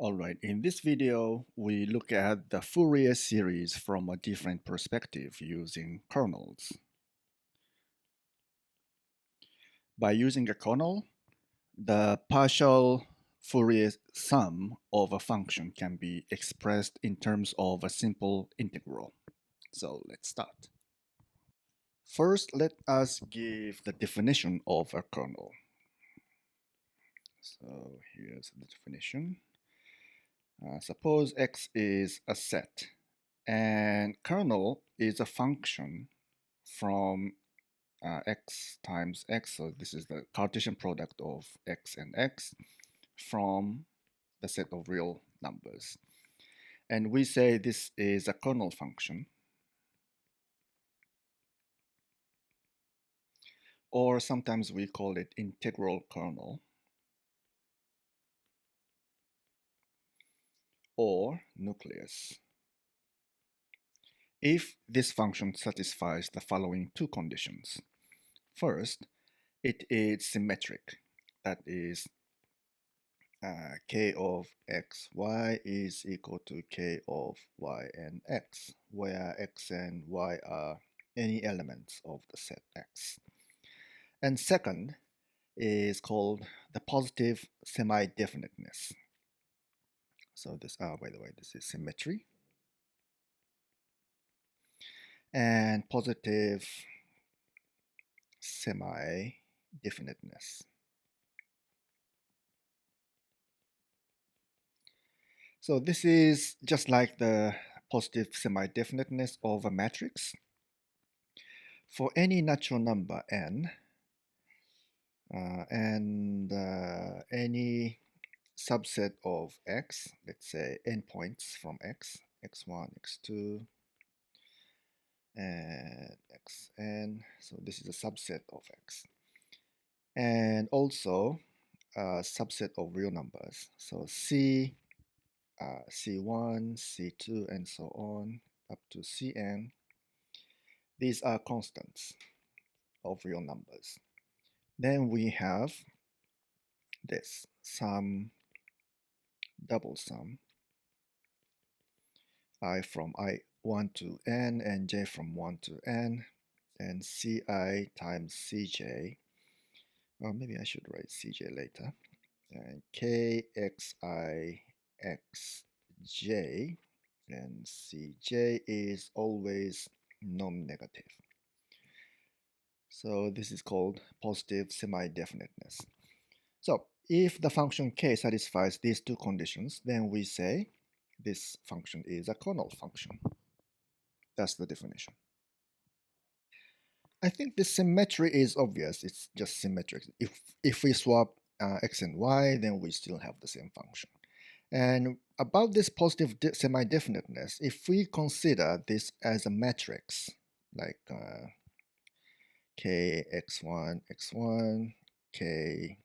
Alright, in this video, we look at the Fourier series from a different perspective using kernels. By using a kernel, the partial Fourier sum of a function can be expressed in terms of a simple integral. So let's start. First, let us give the definition of a kernel. So here's the definition. Suppose x is a set, and kernel is a function from x times x. So this is the Cartesian product of x and x from the set of real numbers. And we say this is a kernel function, or sometimes we call it integral kernel, or nucleus, if this function satisfies the following two conditions. First, it is symmetric. That is, k of x, y is equal to k of y and x, where x and y are any elements of the set x. And second is called the positive semi-definiteness. So this, by the way, this is symmetry. And positive semi-definiteness. So this is just like the positive semi-definiteness of a matrix. For any natural number n, and any subset of x, let's say n points from x, x1, x2, and xn, so this is a subset of x. And also a subset of real numbers, so c, c1, c2, and so on, up to cn. These are constants of real numbers. Then we have this sum, double sum, I from I1 to n and j from 1 to n, and ci times cj, or maybe I should write cj later, and kxi xj, and cj is always non-negative. So this is called positive semi-definiteness. So if the function k satisfies these two conditions, then we say this function is a kernel function. That's the definition. I think the symmetry is obvious. It's just symmetric. If we swap x and y, then we still have the same function. And about this positive semi-definiteness, if we consider this as a matrix, like k x1, x1, k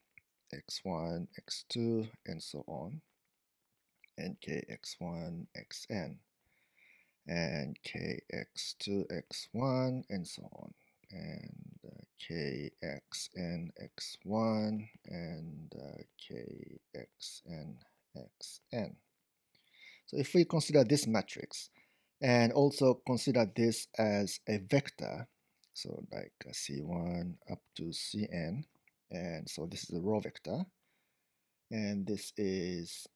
x1, x2, and so on, and kx1, xn, and kx2, x1, and so on, and kxn, x1, and kxn, xn. So if we consider this matrix, and also consider this as a vector, so like c1 up to cn, and so this is a row vector, and this is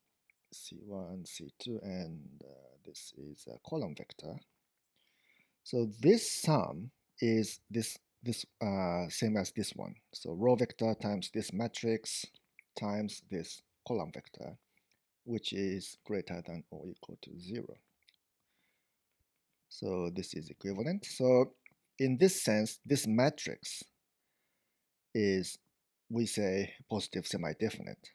c1, c2, and this is a column vector. So this sum is this same as this one. So row vector times this matrix times this column vector, which is greater than or equal to 0. So this is equivalent. So in this sense, this matrix is, we say, positive semi-definite.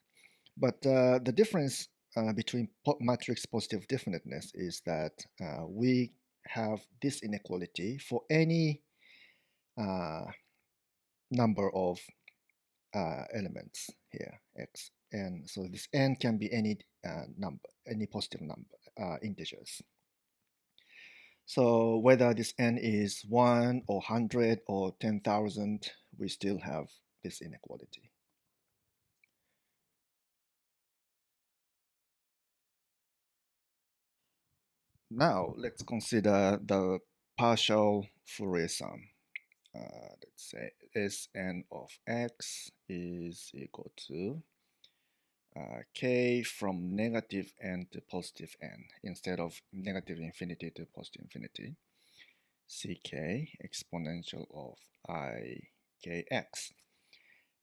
But the difference between matrix positive definiteness is that we have this inequality for any number of elements here, x, and so this n can be any number, any positive number, integers. So whether this n is 1 or 100 or 10,000, we still have this inequality. Now let's consider the partial Fourier sum. Let's say Sn of x is equal to k from negative n to positive n instead of negative infinity to positive infinity, ck exponential of I kx.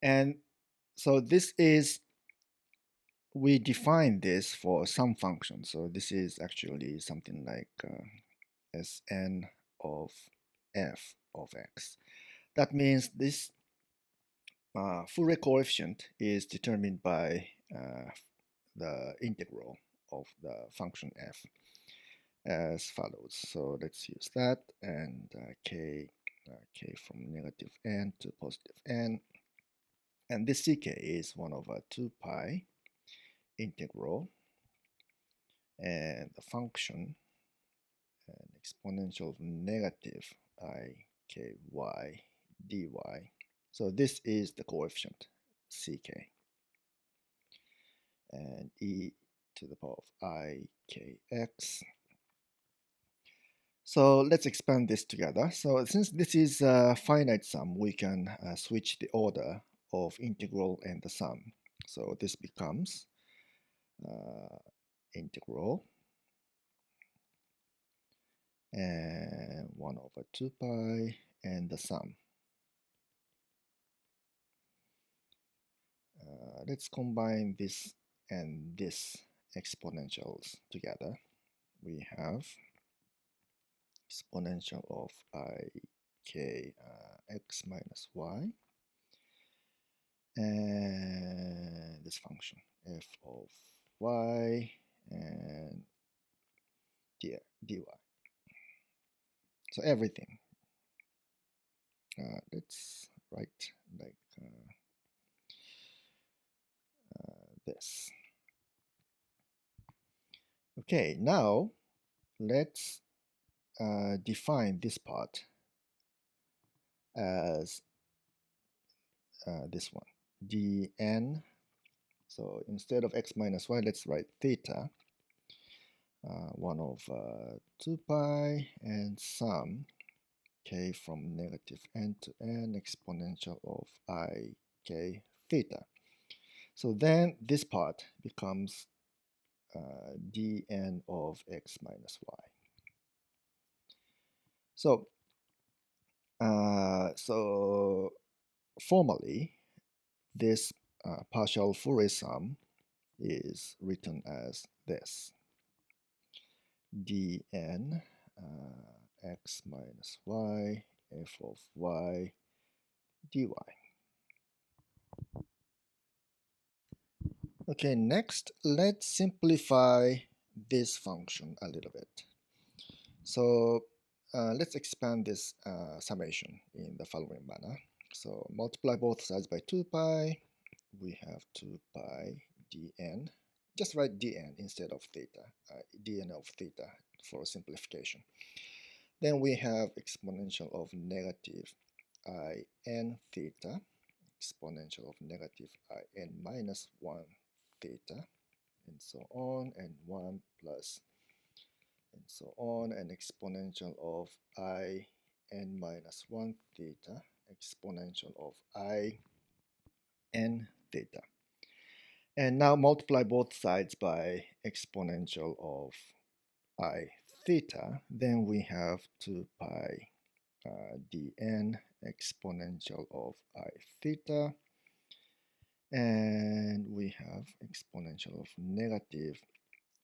And so this is, we define this for some function. So this is actually something like Sn of f of x. That means this Fourier coefficient is determined by the integral of the function f as follows. So let's use that, and k from negative n to positive n, and this ck is 1 over 2 pi integral, and the function an exponential of negative I ky dy. So this is the coefficient ck, and e to the power of I kx. So let's expand this together. So since this is a finite sum, we can switch the order of integral and the sum. So this becomes integral and 1 over 2 pi and the sum. Let's combine this and this exponentials together. We have exponential of I k x minus y, and this function f of y and dy. So everything. Let's write like this. Okay, now let's define this part as this one, dn. So instead of x minus y, let's write theta, 1 over 2 pi, and sum k from negative n to n exponential of I k theta. So then this part becomes dn of x minus y. So formally, this partial Fourier sum is written as this: dn x minus y f of y dy. Okay, next let's simplify this function a little bit. So let's expand this summation in the following manner. So multiply both sides by 2 pi. We have 2 pi dn. Just write dn instead of theta, dn of theta for simplification. Then we have exponential of negative I n theta, exponential of negative I n minus 1 theta, and so on, and 1 plus, and so on, and exponential of I n minus 1 theta, exponential of I n theta. And now multiply both sides by exponential of I theta, then we have 2 pi dn exponential of I theta, and we have exponential of negative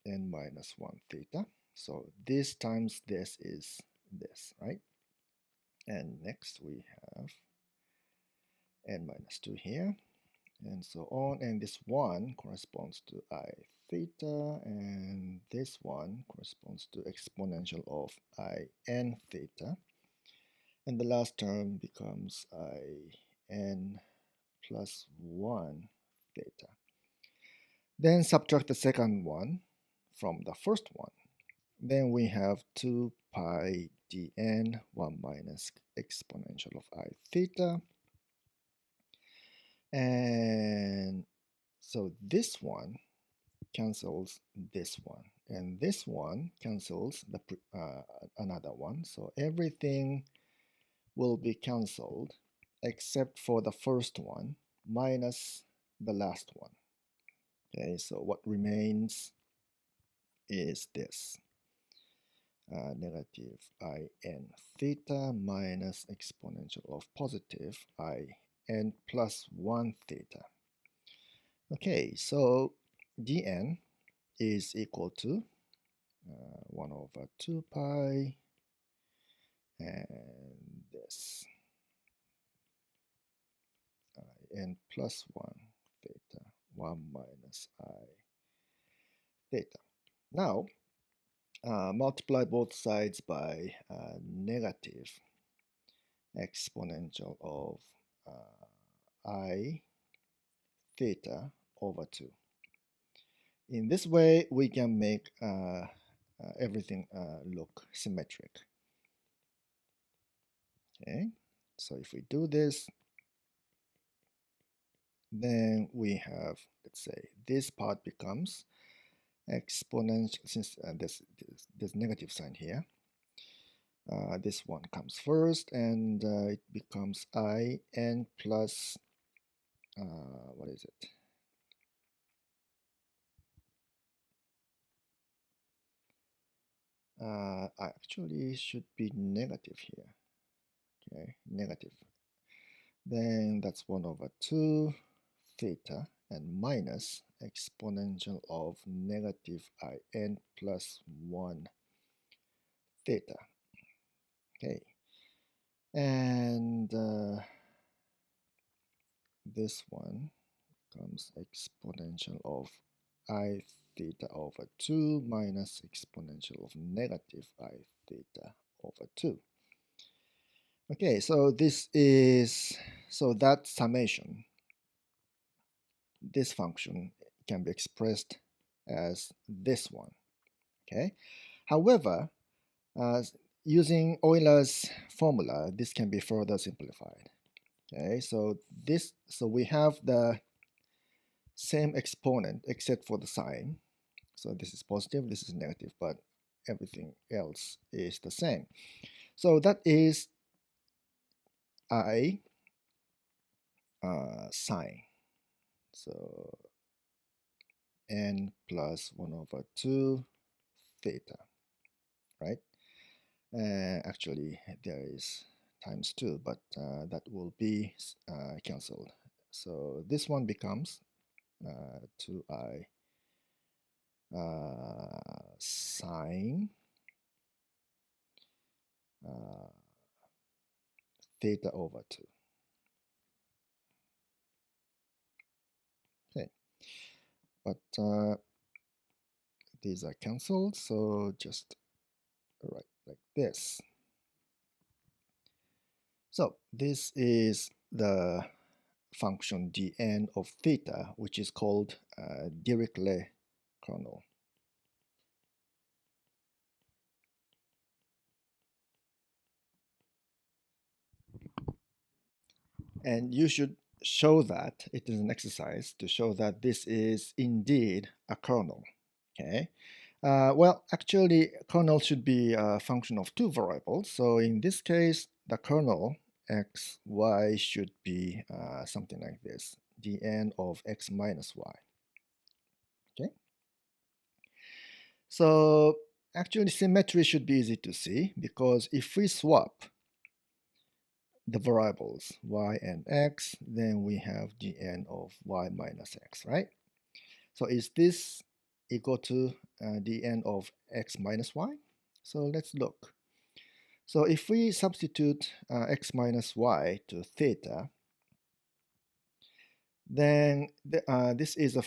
n minus 1 theta. So this times this is this, right? And next we have n minus 2 here, and so on, and this one corresponds to I theta, and this one corresponds to exponential of I n theta, and the last term becomes I n plus 1 theta. Then subtract the second one from the first one. Then we have 2 pi dn 1 minus exponential of I theta, and so this one cancels this one, and this one cancels the another one. So everything will be cancelled except for the first one minus the last one. Okay, so what remains is this. Negative in theta minus exponential of positive in plus 1 theta. Okay, so dn is equal to 1 over 2 pi and this in plus 1 theta, 1 minus I theta. Now, multiply both sides by negative exponential of I theta over 2. In this way, we can make everything look symmetric. Okay, so if we do this, then we have, let's say, this part becomes exponential, since there's negative sign here. This one comes first, and it becomes in plus, what is it? Actually should be negative here. Okay, negative. Then that's 1 over 2 theta and minus exponential of negative in plus 1 theta. Okay, and this one becomes exponential of I theta over 2 minus exponential of negative I theta over 2. Okay, so this is, so that summation, this function can be expressed as this one. Okay, however, using Euler's formula, this can be further simplified. Okay, so we have the same exponent except for the sign. So this is positive, this is negative, but everything else is the same. So that is I sine. So n plus 1 over 2 theta, right? Actually, there is times 2, but that will be cancelled. So this one becomes 2i sine theta over 2. Okay, but these are cancelled, so just write like this. So this is the function dn of theta, which is called Dirichlet kernel. And you should show that, it is an exercise to show that this is indeed a kernel. Okay. Well, actually, kernel should be a function of two variables. So in this case, the kernel x, y should be something like this, dn of x minus y. Okay. So actually, symmetry should be easy to see, because if we swap the variables y and x, then we have dn of y minus x, right? So is this equal to dn of x minus y? So let's look. So if we substitute x minus y to theta, then this is a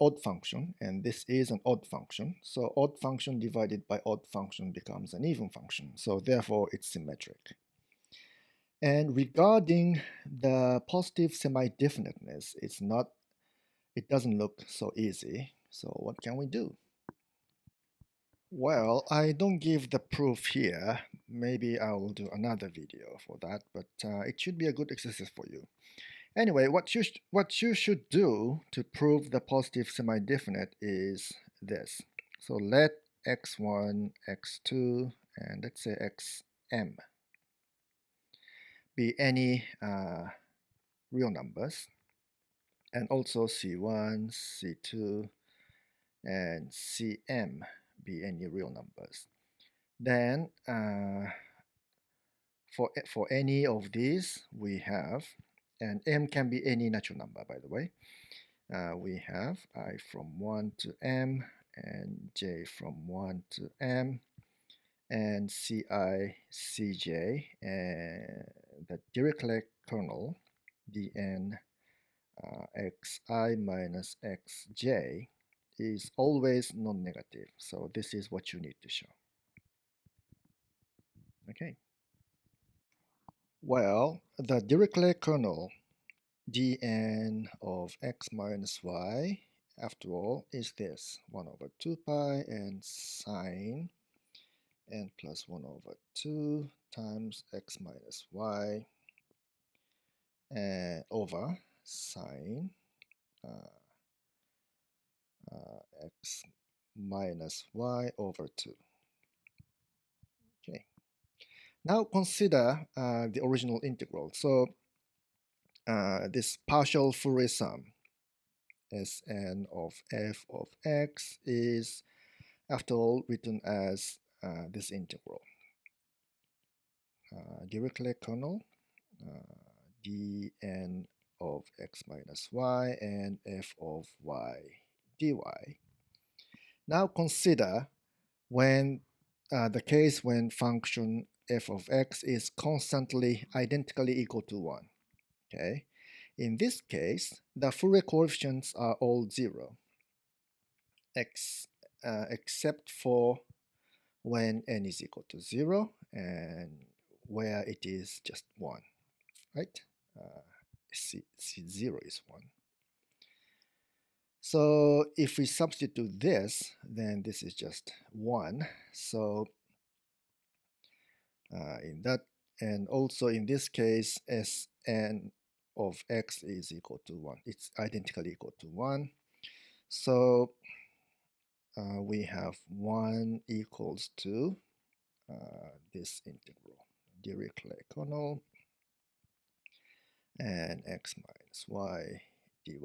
odd function, and this is an odd function. So odd function divided by odd function becomes an even function. So therefore, it's symmetric. And regarding the positive semi-definiteness, it doesn't look so easy. So what can we do? Well, I don't give the proof here. Maybe I will do another video for that, but it should be a good exercise for you. Anyway, what you should do to prove the positive semi-definite is this. So let x1, x2, and let's say xm be any real numbers, and also c1, c2, and cm be any real numbers. Then for any of these we have, and m can be any natural number, by the way. We have I from 1 to m, and j from 1 to m, and ci, cj, and the Dirichlet kernel dn xi minus xj is always non-negative. So this is what you need to show. Okay. Well, the Dirichlet kernel dn of x minus y, after all, is this 1 over 2 pi and sine n plus 1 over 2 times x minus y over sine x minus y over 2. Okay. Now consider the original integral. So this partial Fourier sum Sn of f of x is, after all, written as this integral. Dirichlet kernel dn of x minus y and f of y dy. Now consider when the case when function f of x is constantly identically equal to 1. Okay, in this case, the Fourier coefficients are all 0, except for when n is equal to 0 and where it is just 1, right? C0 is 1. So if we substitute this, then this is just 1. So in that, and also in this case, Sn of x is equal to 1. It's identically equal to 1. So we have 1 equals to this integral, Dirichlet kernel, and x minus y dy.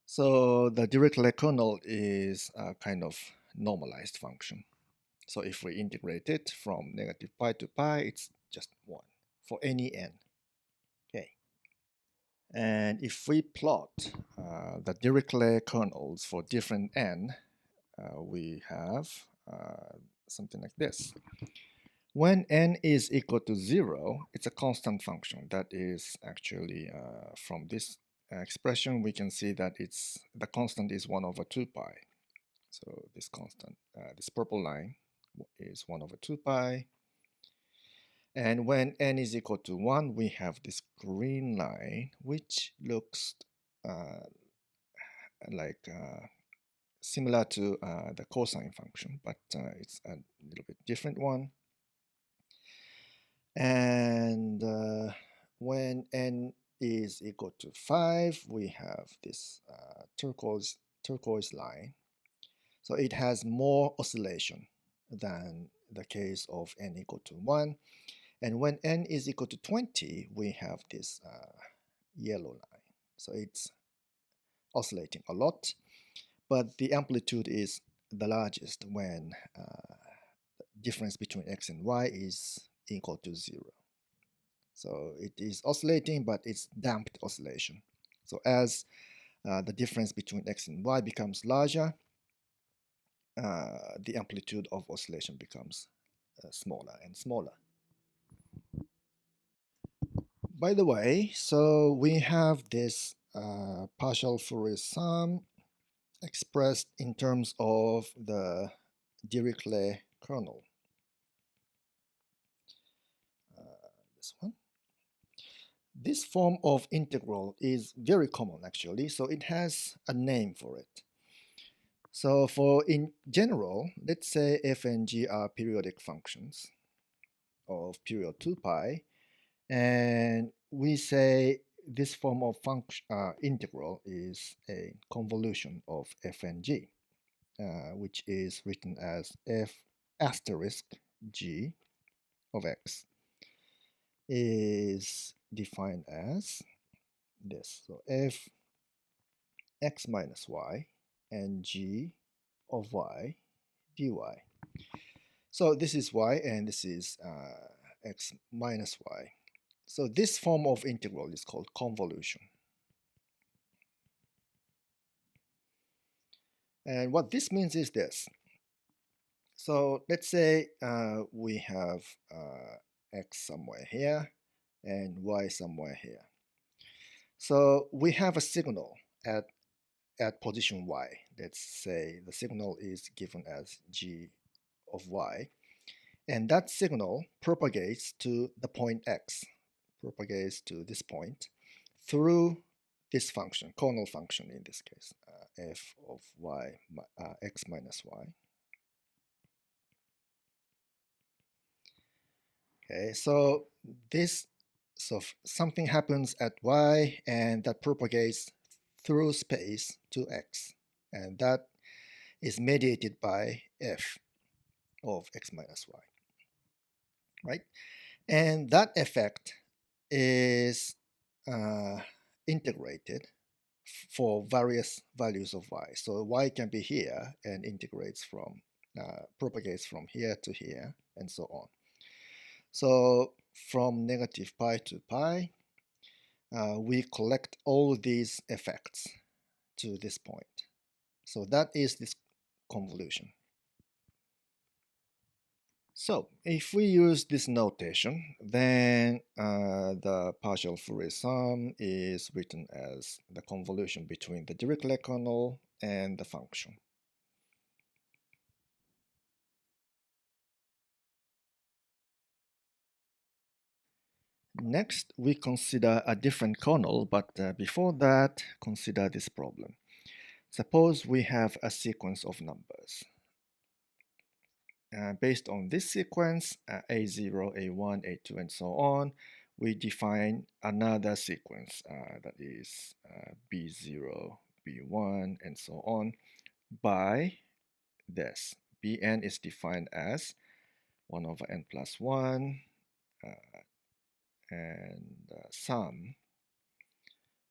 So the Dirichlet kernel is a kind of normalized function. So if we integrate it from negative pi to pi, it's just 1 for any n. Okay. And if we plot the Dirichlet kernels for different n, we have something like this. When n is equal to 0, it's a constant function. That is actually from this expression, we can see that the constant is 1 over 2 pi. So this constant, this purple line is 1 over 2 pi. And when n is equal to 1, we have this green line, which looks like similar to the cosine function, but it's a little bit different one. And when n is equal to 5, we have this turquoise line. So it has more oscillation than the case of n equal to 1. And when n is equal to 20, we have this yellow line. So it's oscillating a lot, but the amplitude is the largest when the difference between x and y is equal to 0. So it is oscillating, but it's damped oscillation. So as the difference between x and y becomes larger, the amplitude of oscillation becomes smaller and smaller. By the way, so we have this partial Fourier sum expressed in terms of the Dirichlet kernel. This one. This form of integral is very common actually, so it has a name for it. So for in general, let's say f and g are periodic functions of period 2 pi, And we say this form of function integral is a convolution of f and g, which is written as f asterisk g of x is defined as this. So f x minus y and g of y dy. So this is y and this is x minus y. So this form of integral is called convolution. And what this means is this. So let's say we have x somewhere here and y somewhere here. So we have a signal at position y. Let's say the signal is given as g of y. And that signal propagates to the point x, propagates to this point through this function, Kernel function in this case, f of y, x minus y. Okay, so something happens at y and that propagates through space to x, and that is mediated by f of x minus y, right? And that effect is integrated for various values of y. So y can be here and integrates from, propagates from here to here, and so on. So from negative pi to pi, we collect all these effects to this point. So that is this convolution. So if we use this notation, then the partial Fourier sum is written as the convolution between the Dirichlet kernel and the function. Next, we consider a different kernel, but before that, consider this problem. Suppose we have a sequence of numbers. Based on this sequence, A0, A1, A2, and so on, we define another sequence that is B0, B1, and so on by this. Bn is defined as 1 over n plus 1 and sum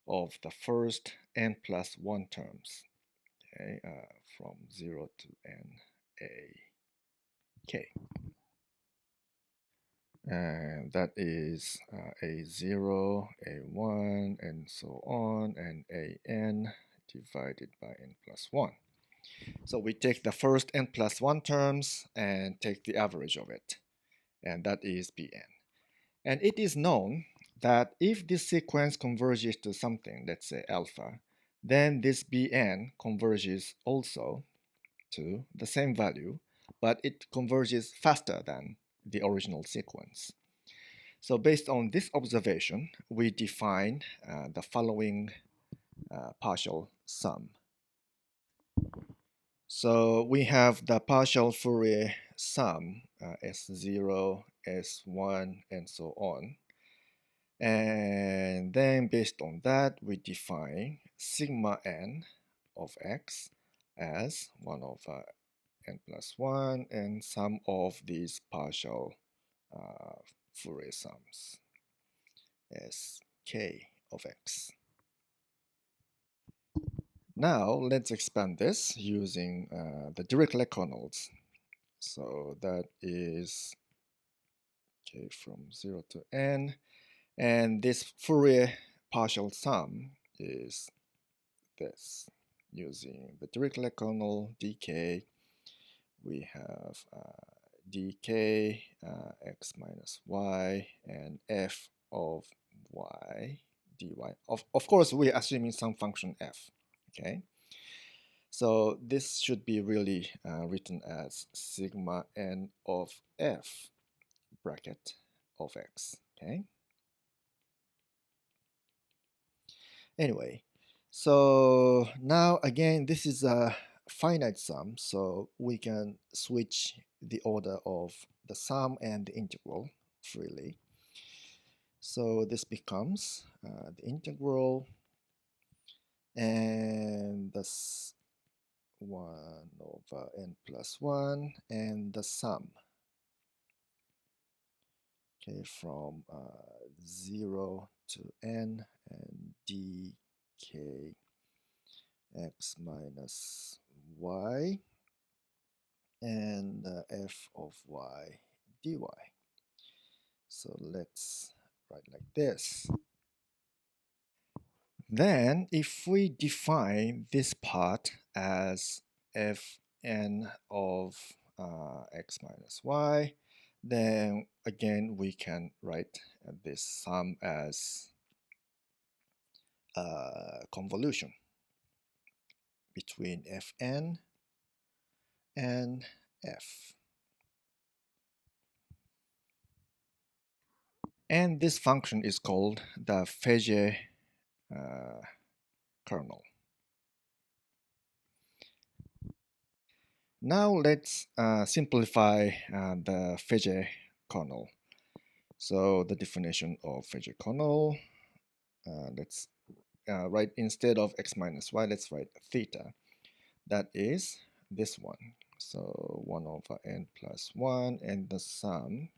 of the first n plus 1 terms, okay, from 0 to n a k. And that is a0, a1, and so on, and an divided by n plus 1. So we take the first n plus 1 terms and take the average of it, and that is Bn. And it is known that if this sequence converges to something, let's say alpha, then this Bn converges also to the same value, but it converges faster than the original sequence. So based on this observation, we define the following partial sum. So we have the partial Fourier sum, S0, S1, and so on. And then based on that, we define sigma n of x as 1 over n plus 1 and sum of these partial Fourier sums as k of x. Now let's expand this using the Dirichlet kernels. So that is k from 0 to n, and this Fourier partial sum is this. Using the Dirichlet kernel dk, we have dk x minus y and f of y dy. Of course, we're assuming some function f. Okay, so this should be really written as sigma n of f bracket of x. Okay. Anyway, so now again, this is a finite sum, so we can switch the order of the sum and the integral freely. So this becomes the integral, and this 1 over n plus 1, and the sum, okay, from 0 to n, and dk x minus y, and f of y dy. So let's write like this. Then if we define this part as fn of x minus y, then again we can write this sum as convolution between fn and f. And this function is called the Fejér kernel. Now let's simplify the Fejér kernel. So the definition of Fejér kernel, let's write, instead of x minus y, let's write theta. That is this one. So 1 over n plus 1, and the sum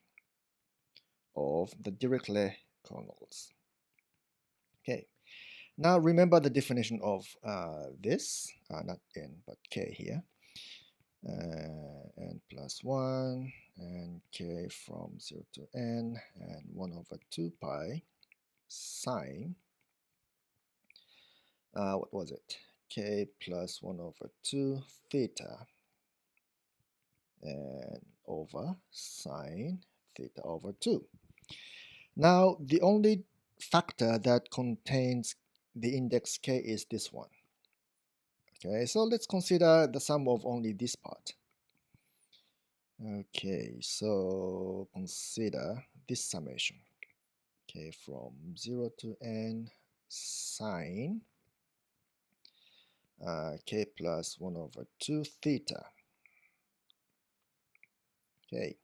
of the Dirichlet kernels. Okay. Now remember the definition of this, not n but k here. N plus 1 and k from 0 to n, and 1 over 2 pi sine, what was it? K plus 1 over 2 theta, and over sine theta over 2. Now the only factor that contains the index k is this one. Okay, so let's consider the sum of only this part. Okay, so consider this summation. Okay, from 0 to n sine k plus 1 over 2 theta. Okay,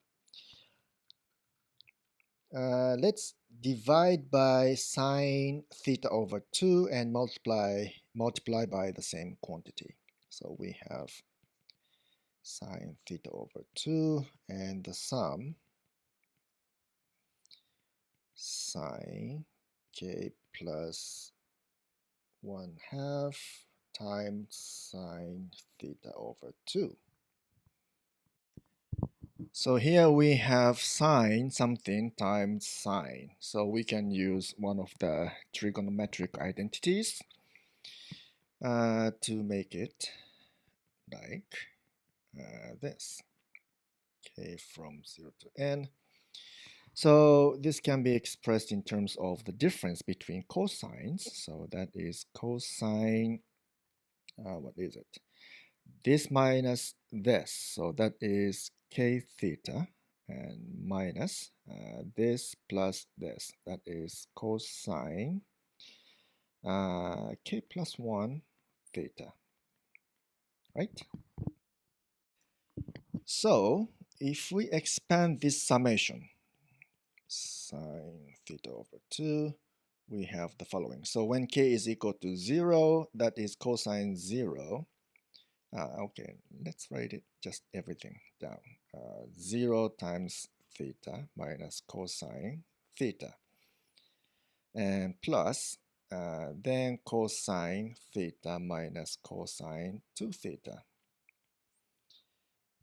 let's divide by sine theta over 2 and multiply by the same quantity. So we have sine theta over 2, and the sum sine k plus 1/2 times sine theta over 2. So here we have sine something times sine. So we can use one of the trigonometric identities to make it like this. Okay, from 0 to n. So this can be expressed in terms of the difference between cosines. So that is cosine, what is it? This minus this. So that is k theta, and minus this plus this. That is cosine k plus 1 theta. Right? So if we expand this summation, sine theta over 2, we have the following. So when k is equal to 0, that is cosine 0. Okay, let's write it just everything down. 0 times theta minus cosine theta, and plus then cosine theta minus cosine 2 theta,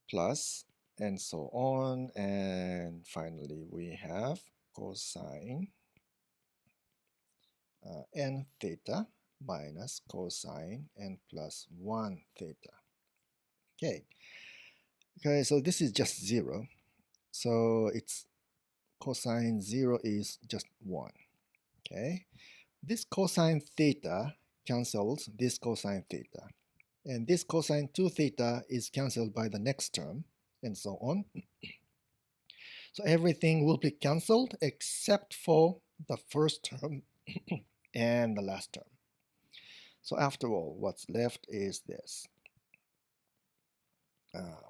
plus, and so on, and finally we have cosine n theta minus cosine n plus 1 theta. Okay, so this is just 0. So it's cosine 0 is just 1. Okay, this cosine theta cancels this cosine theta, and this cosine 2 theta is cancelled by the next term, and so on. So everything will be cancelled except for the first term and the last term. So after all, what's left is this.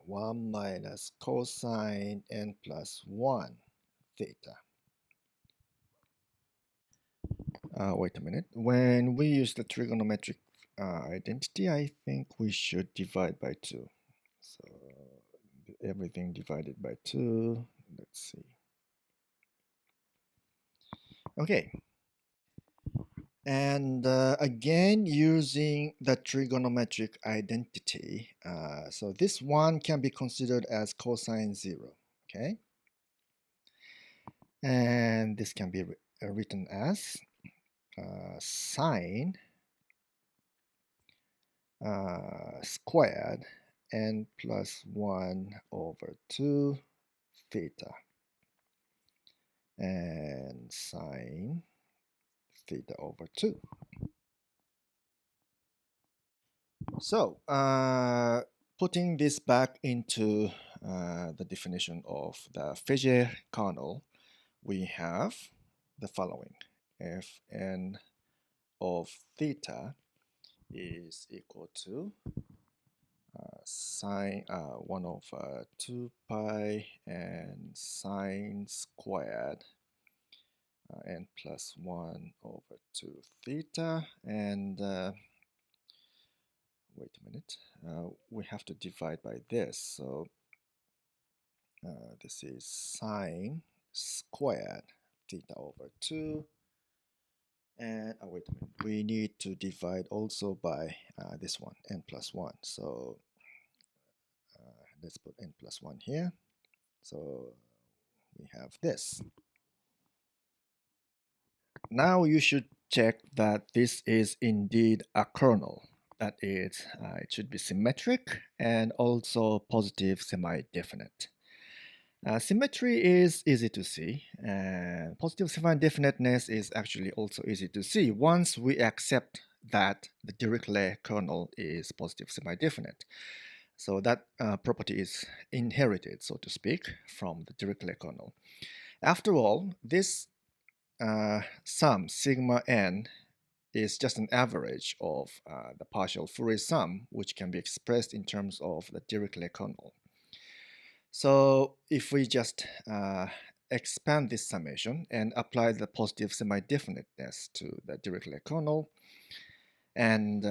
1 minus cosine n plus 1 theta. Wait a minute. When we use the trigonometric identity, I think we should divide by 2. So everything divided by 2. Let's see. Okay. And again, using the trigonometric identity, so this one can be considered as cosine 0. Okay. And this can be written as sine squared n plus 1 over 2 theta, and sine theta over 2. So putting this back into the definition of the Fejer kernel, we have the following. Fn of theta is equal to sine 1 over 2 pi and sine squared n plus 1 over 2 theta, and wait a minute, we have to divide by this, so this is sine squared theta over 2, and wait a minute, we need to divide also by this one, n plus 1, so let's put n plus 1 here. So we have this. Now you should check that this is indeed a kernel. That is, it should be symmetric and also positive semi-definite. Symmetry is easy to see, and positive semi-definiteness is actually also easy to see once we accept that the Dirichlet kernel is positive semi-definite. So that property is inherited, so to speak, from the Dirichlet kernel. After all, this sum sigma n is just an average of the partial Fourier sum, which can be expressed in terms of the Dirichlet kernel. So if we just expand this summation and apply the positive semi-definiteness to the Dirichlet kernel, and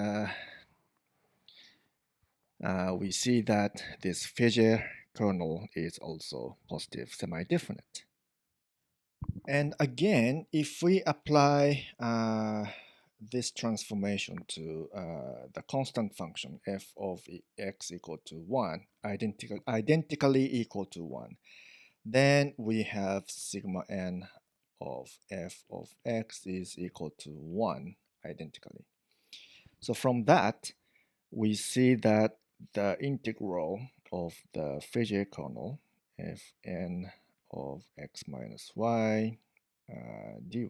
we see that this Fejér kernel is also positive semi-definite. And again, if we apply this transformation to the constant function f of x equal to 1, identically equal to 1, then we have sigma n of f of x is equal to 1 identically. So from that, we see that the integral of the Fejér kernel fn of x minus y dy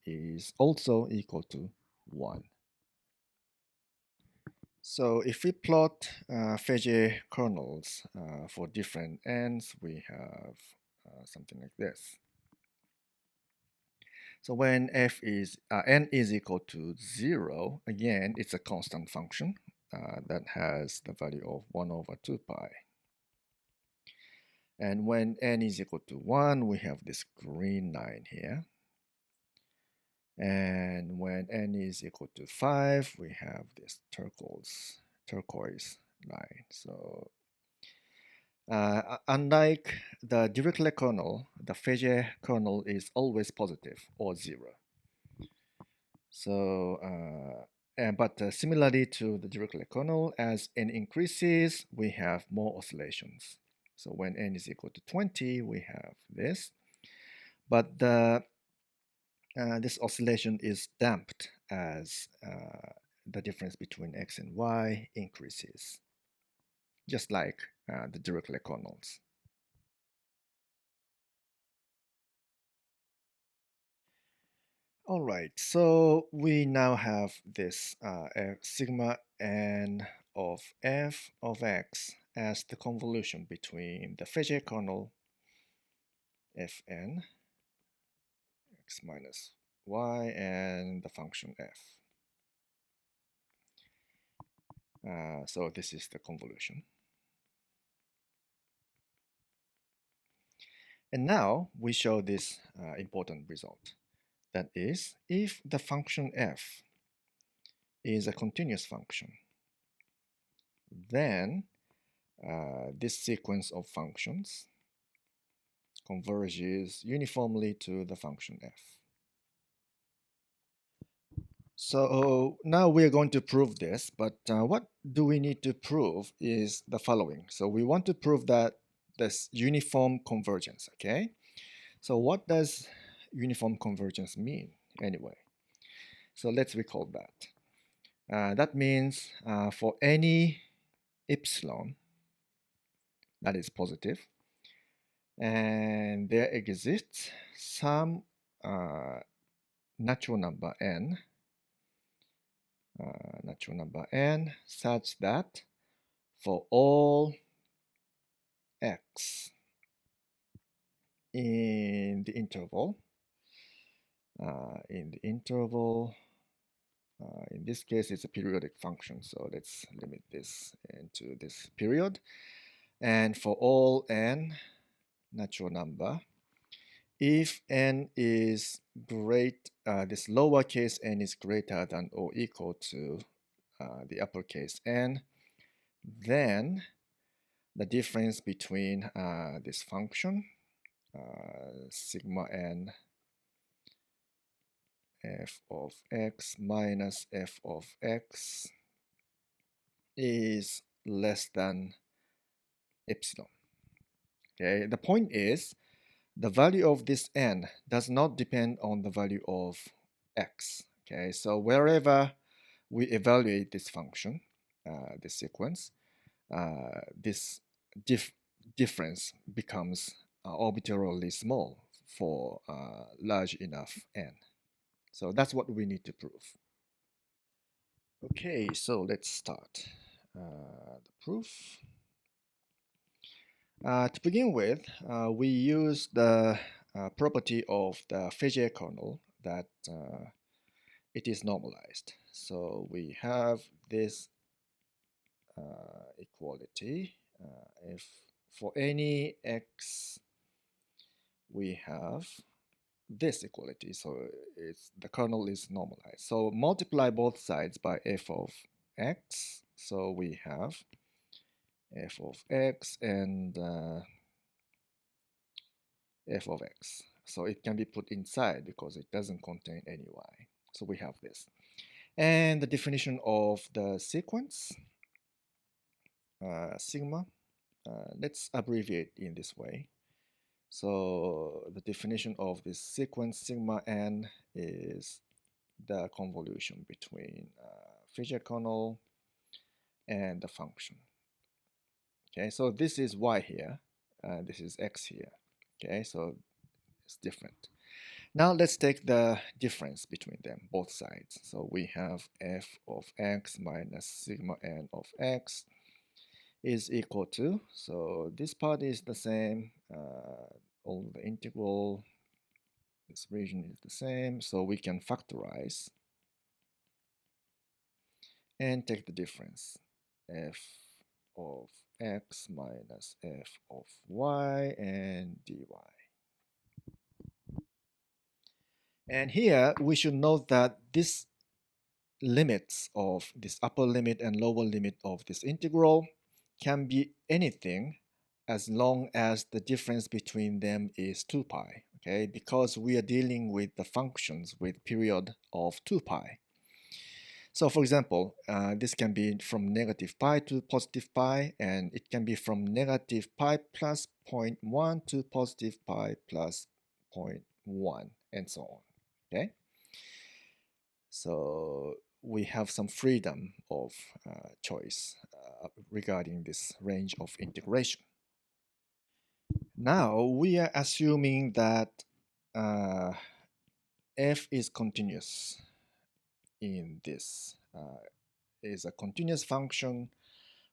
is also equal to 1. So if we plot Fejér kernels for different n's, we have something like this. So when n is equal to 0, again, it's a constant function that has the value of 1 over 2 pi. And when n is equal to 1, we have this green line here. And when n is equal to 5, we have this turquoise line. So unlike the Dirichlet kernel, the Fejér kernel is always positive or 0. So, but similarly to the Dirichlet kernel, as n increases, we have more oscillations. So when n is equal to 20, we have this. But this oscillation is damped as the difference between x and y increases, just like the Dirichlet kernels. All right, so we now have this sigma n of f of x as the convolution between the Fejér kernel fn x minus y and the function f. So this is the convolution. And now we show this important result. That is, if the function f is a continuous function, then this sequence of functions converges uniformly to the function f. So now we are going to prove this, but what do we need to prove is the following. So we want to prove that this uniform convergence, okay? So what does uniform convergence mean anyway? So let's recall that. That means for any epsilon that is positive, and there exists some natural number n such that for all x in the interval, in this case it's a periodic function, so let's limit this into this period, and for all n natural number, if n is this lowercase n is greater than or equal to the uppercase n, then the difference between this function sigma n f of x minus f of x is less than epsilon. Okay, the point is the value of this n does not depend on the value of x. Okay, so wherever we evaluate this function, this sequence, this difference becomes arbitrarily small for large enough n. So that's what we need to prove. Okay, so let's start the proof. To begin with, we use the property of the Fejér kernel that it is normalized. So we have this equality. If for any x we have this equality, so the kernel is normalized. So multiply both sides by f of x. So we have f of x and f of x. So it can be put inside because it doesn't contain any y. So we have this. And the definition of the sequence, sigma, let's abbreviate in this way. So the definition of this sequence sigma n is the convolution between Fejer kernel and the function. Okay, so this is y here, this is x here. Okay, so it's different. Now let's take the difference between them, both sides. So we have f of x minus sigma n of x is equal to, so this part is the same, all the integral, this region is the same, so we can factorize and take the difference, f of x minus f of y and dy. And here we should note that this limits of this upper limit and lower limit of this integral can be anything as long as the difference between them is 2 pi, okay, because we are dealing with the functions with period of 2 pi. So for example, this can be from negative pi to positive pi, and it can be from negative pi plus 0.1 to positive pi plus 0.1, and so on, okay? So we have some freedom of choice regarding this range of integration. Now we are assuming that f is continuous in this, is a continuous function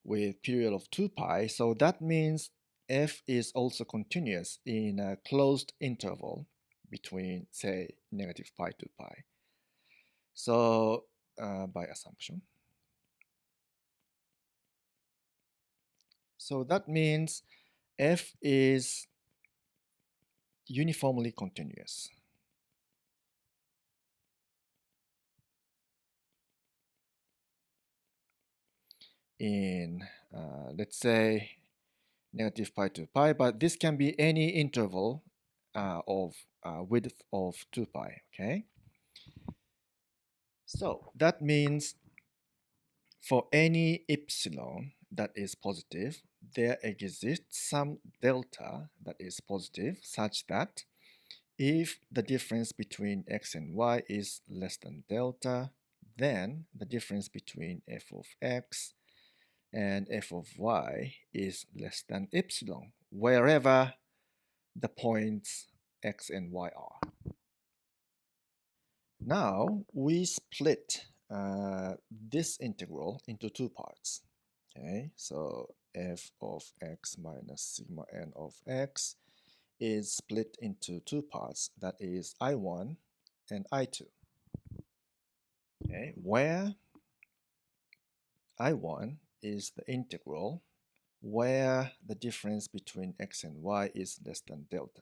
with period of 2 pi, so that means f is also continuous in a closed interval between, say, negative pi to pi. So by assumption. So that means f is uniformly continuous. in, let's say, negative pi to pi, but this can be any interval of width of 2 pi, okay? So that means for any epsilon that is positive, there exists some delta that is positive such that if the difference between x and y is less than delta, then the difference between f of x and f of y is less than epsilon, wherever the points x and y are. Now we split this integral into two parts. Okay, so f of x minus sigma n of x is split into two parts, that is I1 and I2. Okay, where I1 is the integral where the difference between x and y is less than delta.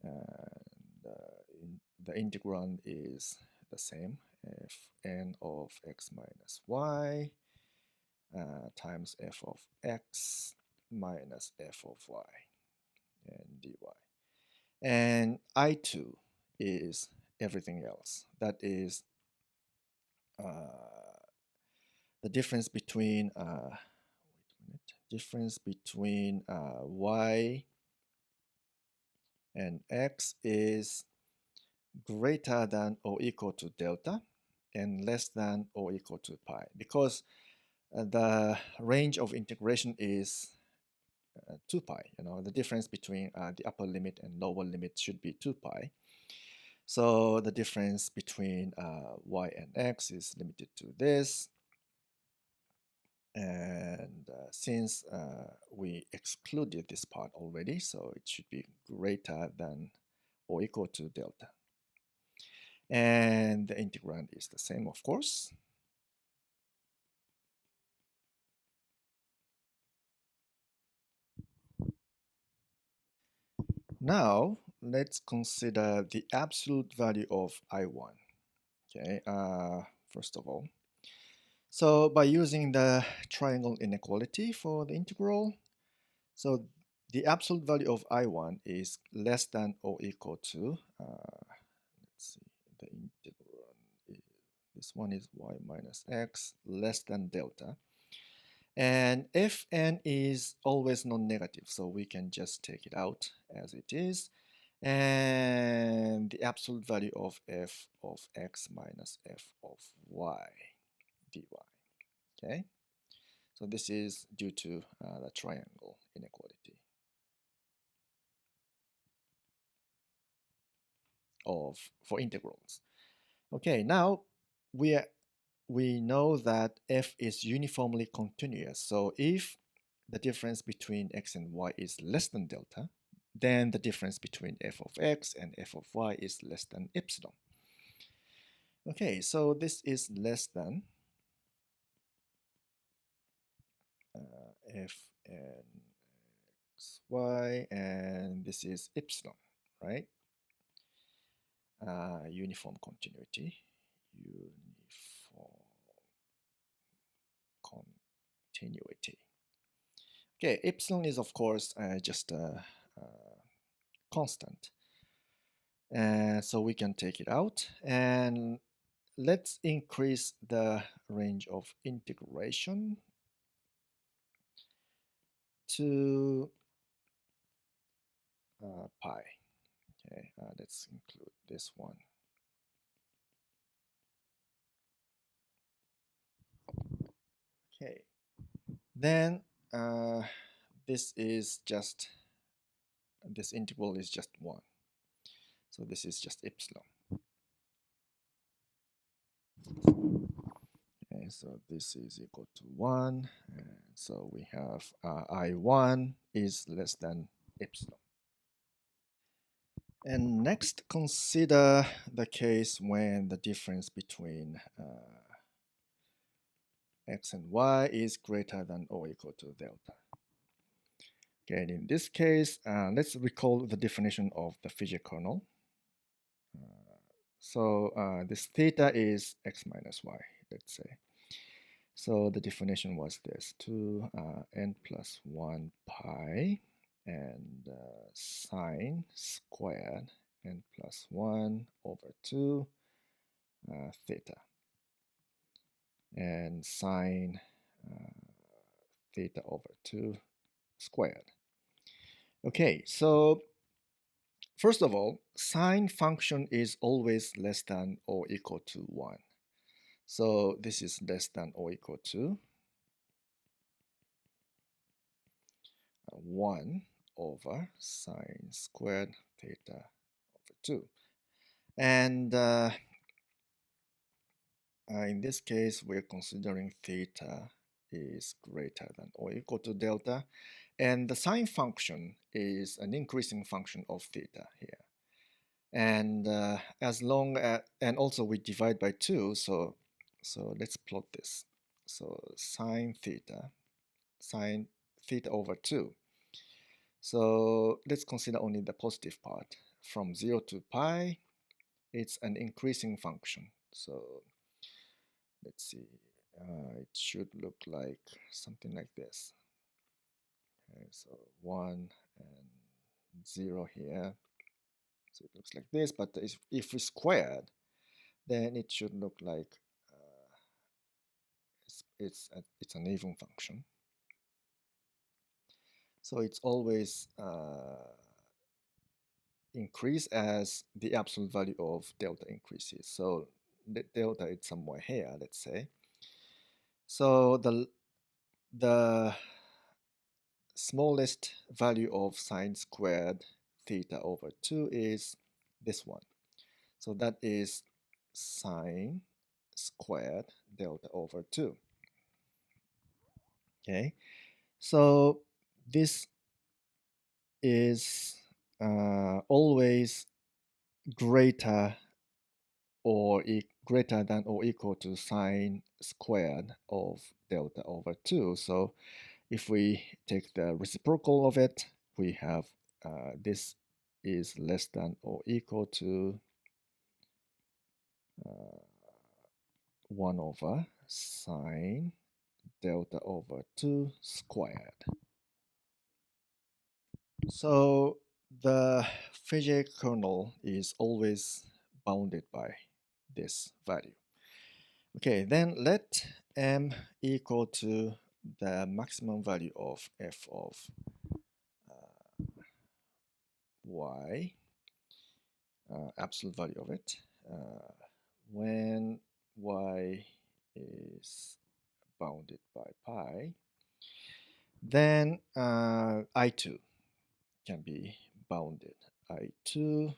And the integrand is the same, fn of x minus y times f of x minus f of y and dy. And I2 is everything else. That is the difference between y and x is greater than or equal to delta and less than or equal to pi, because the range of integration is 2 pi. The difference between the upper limit and lower limit should be 2 pi. So the difference between y and x is limited to this. And since we excluded this part already, so it should be greater than or equal to delta. And the integrand is the same, of course. Now, let's consider the absolute value of I1. Okay, first of all. So by using the triangle inequality for the integral, so the absolute value of I1 is less than or equal to, let's see, the integral, this one is y minus x less than delta. And fn is always non-negative, so we can just take it out as it is. And the absolute value of f of x minus f of y dy. Okay, so this is due to the triangle inequality for integrals. Okay, now we know that f is uniformly continuous. So if the difference between x and y is less than delta, then the difference between f of x and f of y is less than epsilon. Okay, so this is less than f and x, y, and this is epsilon, right? Uniform continuity, uniform continuity. Okay, epsilon is of course just a constant. So we can take it out, and let's increase the range of integration to pi. Okay, let's include this one. Okay, then this integral is just 1. So this is just epsilon. Okay, so this is equal to 1. And so we have I1 is less than epsilon. And next, consider the case when the difference between x and y is greater than or equal to delta. Okay, and in this case, let's recall the definition of the Fejer kernel. So this theta is x minus y, let's say. So the definition was this: 2 n plus 1 pi and sine squared n plus 1 over 2 theta, and sine theta over 2 squared. Okay, so first of all, sine function is always less than or equal to 1. So this is less than or equal to 1 over sine squared theta over 2. And in this case, we're considering theta is greater than or equal to delta. And the sine function is an increasing function of theta here. And as long as, and also we divide by 2, so let's plot this. So sine theta over 2. So let's consider only the positive part. From 0 to pi, it's an increasing function. So let's see, it should look like something like this. Okay, so 1 and 0 here. So it looks like this, but if we squared, then it should look like it's an even function. So it's always increase as the absolute value of delta increases. So the delta is somewhere here, let's say. So the smallest value of sine squared theta over 2 is this one. So that is sine squared delta over 2. Okay, so this is always greater greater than or equal to sine squared of delta over 2. So if we take the reciprocal of it, we have this is less than or equal to 1 over sine delta over 2 squared. So the Fejér kernel is always bounded by this value. Okay, then let m equal to the maximum value of f of y, absolute value of it, when y is bounded by pi, then I2 can be bounded. I2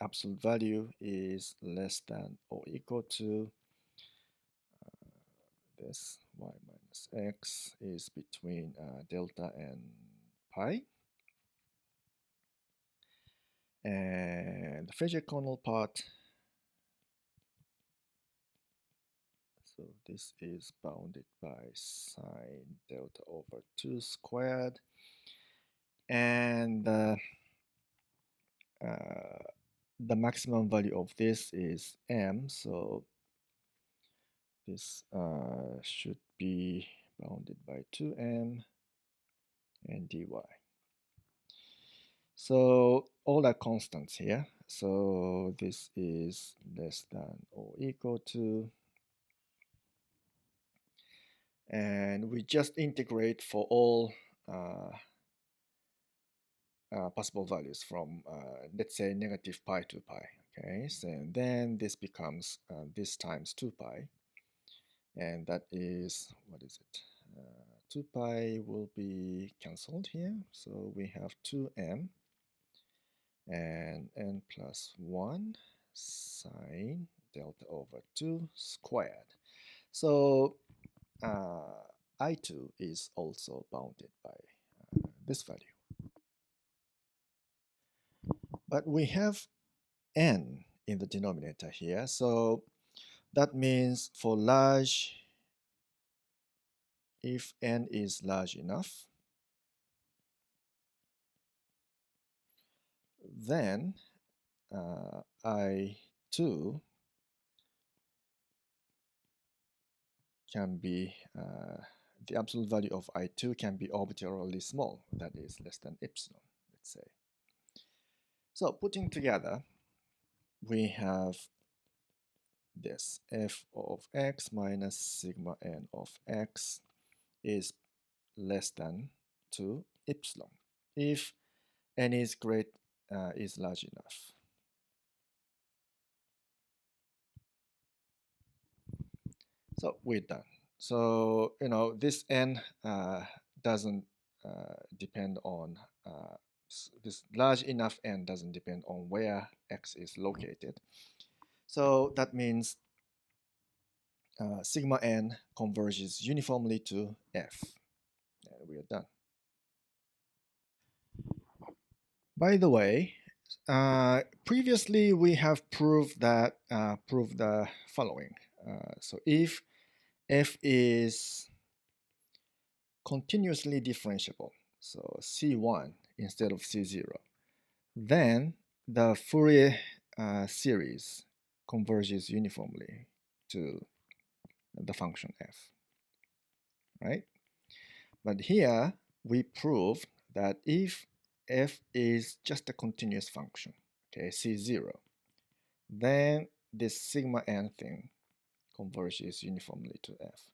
absolute value is less than or equal to this y minus x is between delta and pi. And the Fejer kernel part, so this is bounded by sine delta over 2 squared. And the maximum value of this is m, so this should be bounded by 2m and dy. So all are constants here. So this is less than or equal to, and we just integrate for all possible values from let's say negative pi to pi. Okay, so then this becomes this times 2 pi, and that is, what is it? 2 pi will be cancelled here, so we have 2m and n plus 1 sine delta over 2 squared. So I2 is also bounded by this value. But we have n in the denominator here, so that means for large, if n is large enough, then I2 can be, the absolute value of I2 can be arbitrarily small, that is less than epsilon, let's say. So putting together, we have this f of x minus sigma n of x is less than 2 epsilon if n is large enough. So we're done. So this n doesn't depend on this large enough n doesn't depend on where x is located. So that means sigma n converges uniformly to f, and we are done. By the way, previously we have proved the following. So if f is continuously differentiable, so C1 instead of C0, then the Fourier series converges uniformly to the function f, right? But here we prove that if f is just a continuous function, okay, C0, then this sigma n thing converges uniformly to f.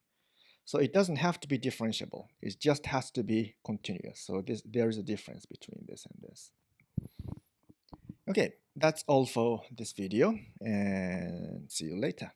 So it doesn't have to be differentiable. It just has to be continuous. So there is a difference between this and this. Okay, that's all for this video, and see you later.